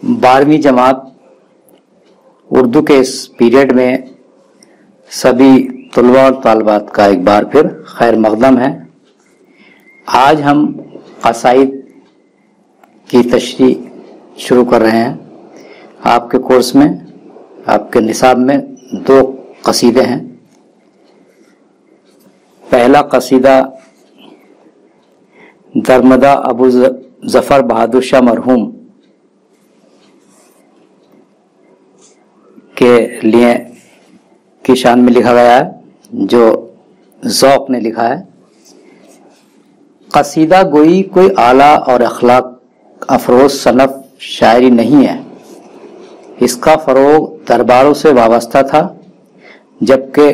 12वीं जमात उर्दू के इस पीरियड में सभी तलबा और तालबात का एक बार फिर खैर मकदम है। आज हम क़साइद की तशरीह शुरू कर रहे हैं। आपके कोर्स में, आपके निसाब में 2 कसीदे हैं। पहला कसीदा दरमदा अबू ज़फ़र बहादुर शाह मरहूम के लिए की शान में लिखा गया है, जो ज़ौक़ ने लिखा है। कसीदा गोई कोई आला और अखलाक अफरोज सनफ शायरी नहीं है। इसका फ़रोग़ दरबारों से वाबस्ता था, जबकि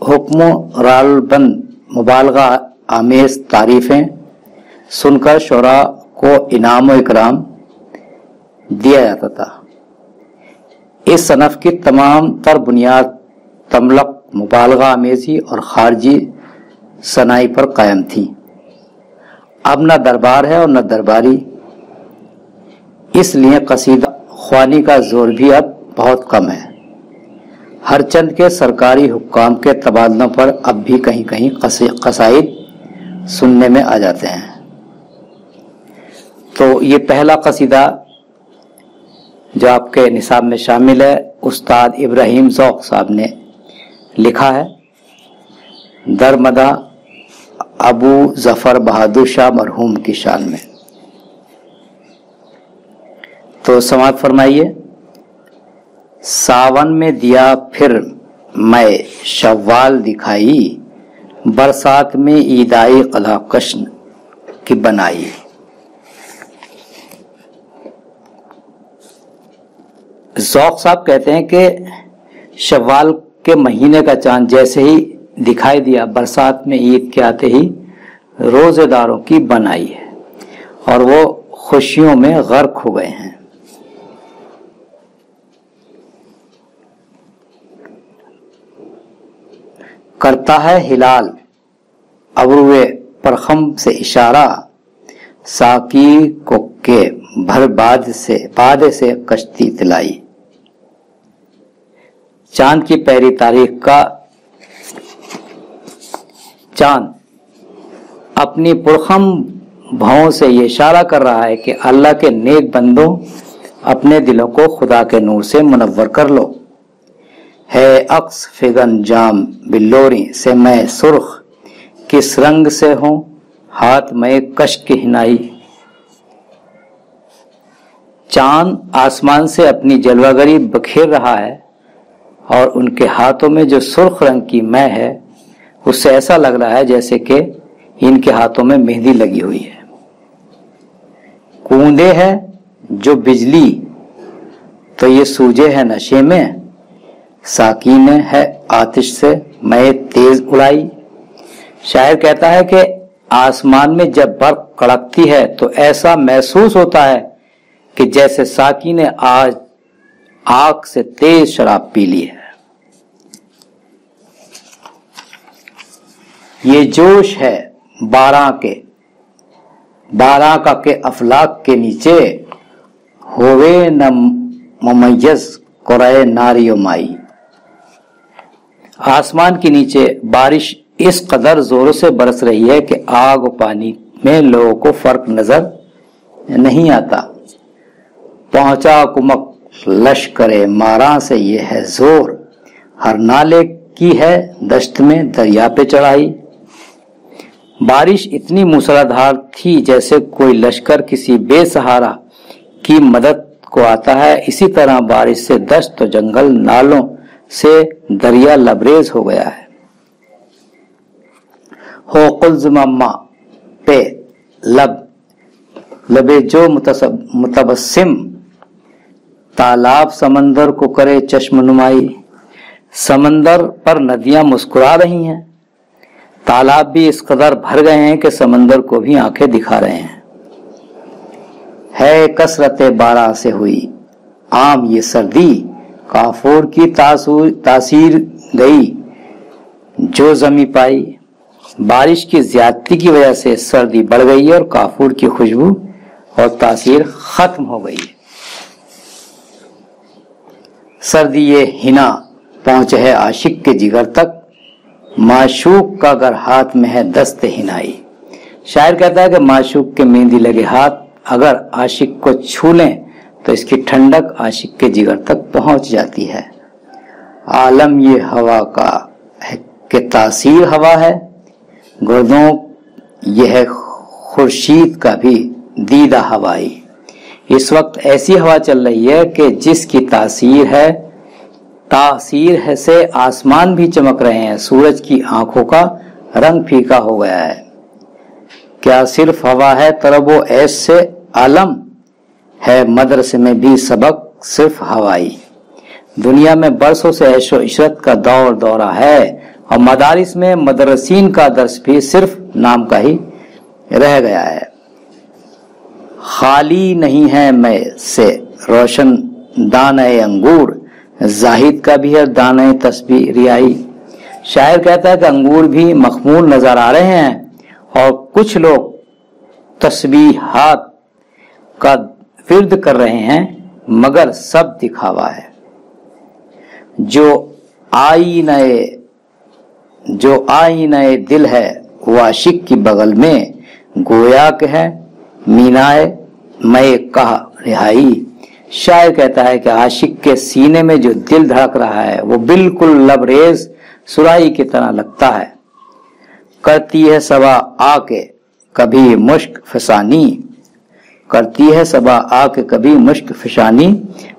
हुक्म रालबंद मुबालगा आमेज़ तारीफ़ें सुनकर शुरा को इनाम व इकराम दिया जाता था। इस सनफ की तमाम तर बुनियाद तमलक मुबालगा आमेज़ी और खारजी सनाई पर कायम थी। अब न दरबार है और न दरबारी, इसलिए कसीदा ख्वानी का जोर भी अब बहुत कम है। हर चंद के सरकारी हुक्काम के तबादलों पर अब भी कहीं कहीं कसाइद सुनने में आ जाते हैं। तो ये पहला कसीदा जो आपके निसाब में शामिल है, उस्ताद इब्राहिम ज़ौक़ साहब ने लिखा है, दरमदा अबू ज़फ़र बहादुर शाह मरहूम की शान में। तो समाअत फरमाइए। सावन में दिया फिर मैं शव्वाल दिखाई, बरसात में ईदाई कलाकशन की बनाई। ज़ौक़ साहब कहते हैं कि शव्वाल के महीने का चांद जैसे ही दिखाई दिया, बरसात में ईद के आते ही रोजेदारों की बनाई है और वो खुशियों में गर्क हो गए हैं। करता है हिलाल अबरुए परखम से इशारा, साकी को के भर बादे से कश्ती तिलाई। चांद की पहली तारीख का चांद अपनी पुरखम भावों से ये इशारा कर रहा है कि अल्लाह के नेक बंदों, अपने दिलों को खुदा के नूर से मुनव्वर कर लो। है अक्स फिगन जाम बिल्लोरी से मैं सुर्ख, किस रंग से हूं हाथ में कश की हिनाई। चांद आसमान से अपनी जलवागरी बखेर रहा है और उनके हाथों में जो सुर्ख रंग की मैं है, उससे ऐसा लग रहा है जैसे कि इनके हाथों में मेहंदी लगी हुई है। कूंदे है जो बिजली तो ये सूझे है नशे में, साकी ने है आतिश से मैं तेज उड़ाई। शायर कहता है कि आसमान में जब बर्फ कड़कती है तो ऐसा महसूस होता है कि जैसे साकी ने आज आग से तेज शराब पी ली है। ये जोश है बारह का के अफलाक के नीचे, होवे न मुमय्यज कुराए नारी माई। आसमान के नीचे बारिश इस कदर जोरों से बरस रही है कि आग और पानी में लोगों को फर्क नजर नहीं आता। पहुंचा कुमक लश्करे मारा से ये है जोर, हर नाले की है दश्त में दरिया पे चढ़ाई। बारिश इतनी मूसलाधार थी जैसे कोई लश्कर किसी बेसहारा की मदद को आता है। इसी तरह बारिश से दश्त और जंगल, नालों से दरिया लबरेज हो गया है। हो कुल्ज़ुम्मा पे लबे जो मुतबस्सिम, तालाब समंदर को करे चश्म नुमाई। समंदर पर नदियां मुस्कुरा रही हैं, तालाब भी इस कदर भर गए हैं कि समंदर को भी आंखें दिखा रहे हैं। है कसरत बारह से हुई आम ये सर्दी, काफूर की तासीर गई जो जमी पाई। बारिश की ज्यादती की वजह से सर्दी बढ़ गई है और काफूर की खुशबू और तासीर खत्म हो गई है। सर्दी ये हिना पहुंचे है आशिक के जिगर तक, माशूक का अगर हाथ में है दस्त हिनाई। शायर कहता है कि माशूक के मेहंदी लगे हाथ अगर आशिक को छू लें तो इसकी ठंडक आशिक के जिगर तक पहुंच जाती है। आलम ये हवा का है कि तासीर हवा है, गुर्दों यह है खुर्शीद का भी दीदा हवाई। इस वक्त ऐसी हवा चल रही है कि जिसकी तासीर है से आसमान भी चमक रहे हैं, सूरज की आंखों का रंग फीका हो गया है। क्या सिर्फ हवा है तरबो ऐश से आलम है, मदरसे में भी सबक सिर्फ हवाई। दुनिया में बरसों से ऐशो इशरत का दौर दौरा है और मदारिस में मदरसीन का दर्स भी सिर्फ नाम का ही रह गया है। खाली नहीं है मैं से रोशन दाने अंगूर, जाहिद का भी है दाने तस्बीह रियाई। शायर कहता है कि अंगूर भी मखमूल नजर आ रहे हैं और कुछ लोग तस्बीहात का विर्द कर रहे हैं, मगर सब दिखावा है। जो आईने दिल है वो आशिक की बगल में, गोया के है मीनाए मैं कहा रिहाई। शायर कहता है कि आशिक के सीने में जो दिल धड़क रहा है वो बिल्कुल लबरेज सुराही की तरह लगता है। करती है सबा आके कभी मुश्क फसानी, करती है सबा आके कभी मुश्क फसानी,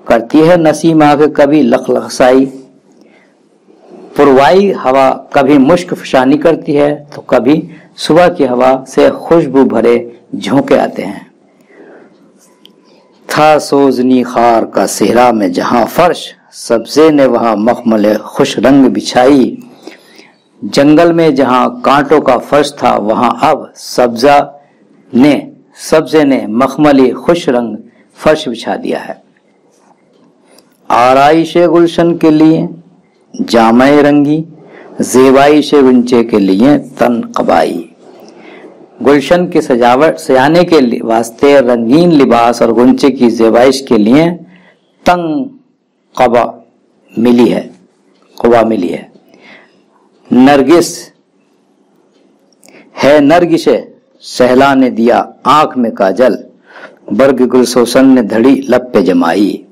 करती है नसीम आके कभी लखलखसाई। पुरवाई हवा कभी मुश्क फसानी करती है तो कभी सुबह की हवा से खुशबू भरे झोंके आते हैं। था सोजनी खार का सेहरा में जहां फर्श, सब्जे ने वहां मखमल खुश रंग बिछाई। जंगल में जहां कांटों का फर्श था वहां अब सब्जे ने मखमली खुश रंग फर्श बिछा दिया है। आराइश गुलशन के लिए जामे रंगी, ज़ेबाइश गुंचे के लिए तन कबाई। गुलशन की सजावट सजाने के वास्ते रंगीन लिबास और गुंचे की ज़ेबाइश के लिए तंग कबा मिली है। नरगिस है नरगिशे सहला ने दिया आंख में काजल, बर्ग गुलसोसन ने धड़ी लब पे जमाई।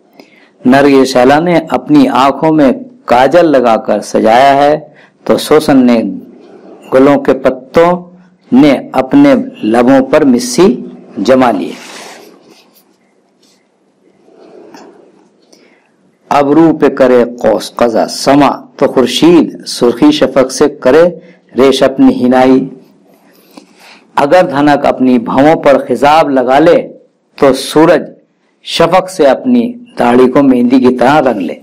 नरगिस सहला ने अपनी आंखों में काजल लगाकर सजाया है तो सोसन ने गुलों के पत्तों ने अपने लबों पर मिस्सी जमा लिए। अबरू पे करे कौस कज़ा समा तो खुर्शीद सुर्खी शफक से करे रेश अपनी हिनाई। अगर धनक अपनी भवों पर खिजाब लगा ले तो सूरज शफक से अपनी दाढ़ी को मेहंदी की तरह रंग ले।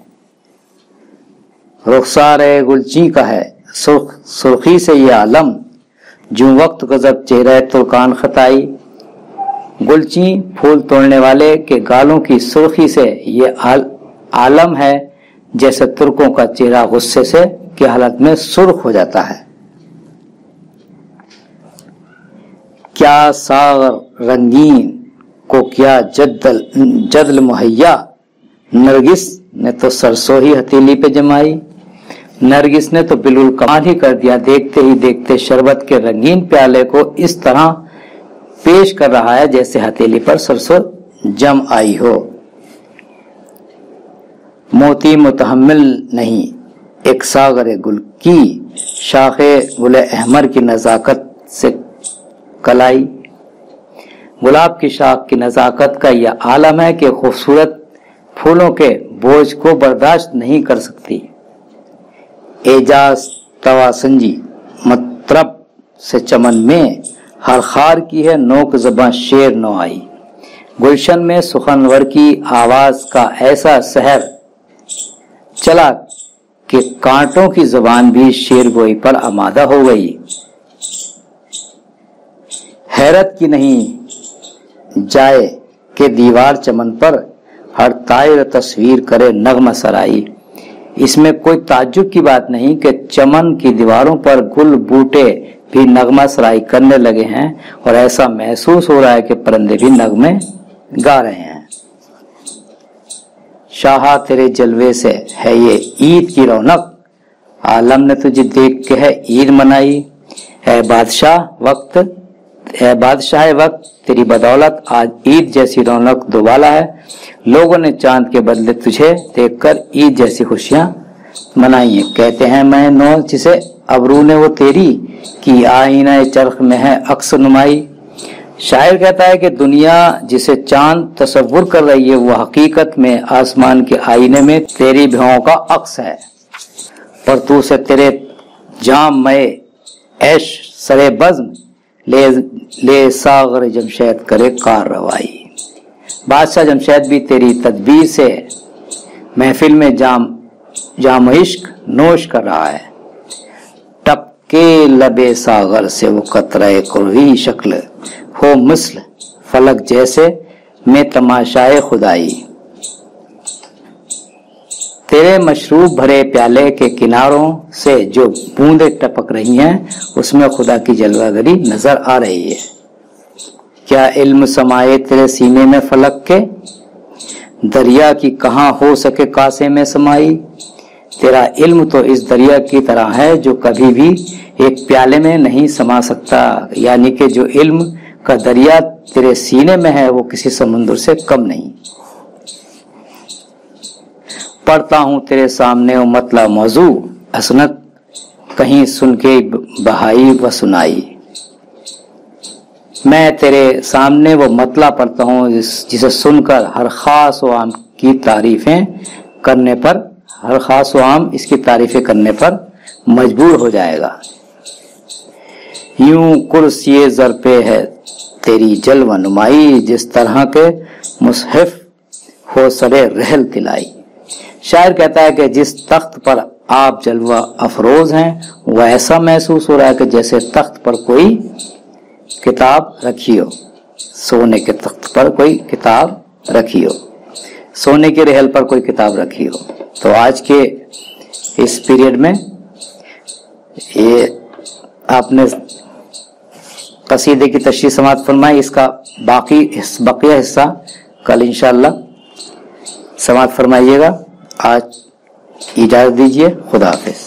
रुखसार गुलची का है सुर्खी से ये आलम, जो वक्त गजब चेहरा तुर्कान खताई। गुलची फूल तोड़ने वाले के गालों की सुर्खी से ये आलम है, जैसे तुर्कों का चेहरा गुस्से से की हालत में सुर्ख हो जाता है। क्या सागर रंगीन को क्या जदल मुहैया, नरगिस ने तो सरसों ही हथेली पे जमाई। नरगिस ने तो बिल्कुल कमाल ही कर दिया, देखते ही देखते शरबत के रंगीन प्याले को इस तरह पेश कर रहा है जैसे हथेली पर सरसों जम आई हो। मोती मुतहम्मिल नहीं एक सागर गुल की, शाखे गुल अहमर की नजाकत से कलाई। गुलाब की शाख की नजाकत का यह आलम है कि खूबसूरत फूलों के बोझ को बर्दाश्त नहीं कर सकती। एजाज तवासंजी मतलब से चमन में हर खार की है नोक ज़बां शेर नो आई। गुलशन में सुखनवर की आवाज का ऐसा सहर चला कि कांटों की जुबान भी शेर गोई पर आमादा हो गई। हैरत की नहीं जाए कि दीवार चमन पर हर तायर तस्वीर करे नगमा सराई। इसमें कोई ताज्जुब की बात नहीं कि चमन की दीवारों पर गुल बूटे भी नगमा सराई करने लगे हैं और ऐसा महसूस हो रहा है कि परिंदे भी नगमे गा रहे हैं। शाहा तेरे जलवे से है ये ईद की रौनक, आलम ने तुझे देख के है ईद मनाई। है बादशाह वक्त तेरी बदौलत आज ईद जैसी रौनक दोबाला है। लोगों ने चांद के बदले तुझे देखकर ईद जैसी खुशियां मनाई है। कहते हैं मैं नौ जिसे अबरू ने वो तेरी की आईना चरख में है अक्स नुमाई। शायर कहता है कि दुनिया जिसे चांद तस्वुर कर रही है वो हकीकत में आसमान के आईने में तेरी भौं का अक्स है। पर तू से तेरे जाम में ऐश सरे बज़्म ले सागर जमशेद करे कार्रवाई। बादशाह जमशेद भी तेरी तदबीर से महफिल में जाम इश्क नोश कर रहा है। टपके लबे सागर से वो कतरे कुर्वी शक्ल हो मिस्ल फलक जैसे में तमाशाए खुदाई। तेरे मशरूब भरे प्याले के किनारों से जो बूंदें टपक रही हैं उसमें खुदा की जलवागरी नजर आ रही है। क्या इल्म समाये तेरे सीने में फलक के, दरिया की कहाँ हो सके कासे में समाई। तेरा इल्म तो इस दरिया की तरह है जो कभी भी एक प्याले में नहीं समा सकता, यानी कि जो इल्म का दरिया तेरे सीने में है वो किसी समुद्र से कम नहीं। पढ़ता हूं तेरे सामने वो मतला मौजू, हसनत कहीं सुन के बहाई व सुनाई। मैं तेरे सामने वो मतला पढ़ता हूं जिसे सुनकर हर खास व आम की तारीफें करने पर, हर खास व आम इसकी तारीफें करने पर मजबूर हो जाएगा। यूं कुर्सिए ज़र पे है तेरी जलवा नुमाई, जिस तरह के मुसहफ हो सरे रहल तिलाई। शायर कहता है कि जिस तख्त पर आप जलवा अफरोज हैं वो ऐसा महसूस हो रहा है कि जैसे तख्त पर कोई किताब रखी हो, सोने के तख्त पर कोई किताब रखी हो, सोने के रहल पर कोई किताब रखी हो। तो आज के इस पीरियड में ये आपने कसीदे की तशरीह समाअत फरमाई। इसका बकिया हिस्सा कल इंशाअल्लाह समाअत फरमाइएगा। आज इजाजत दीजिए, खुदा हाफिज।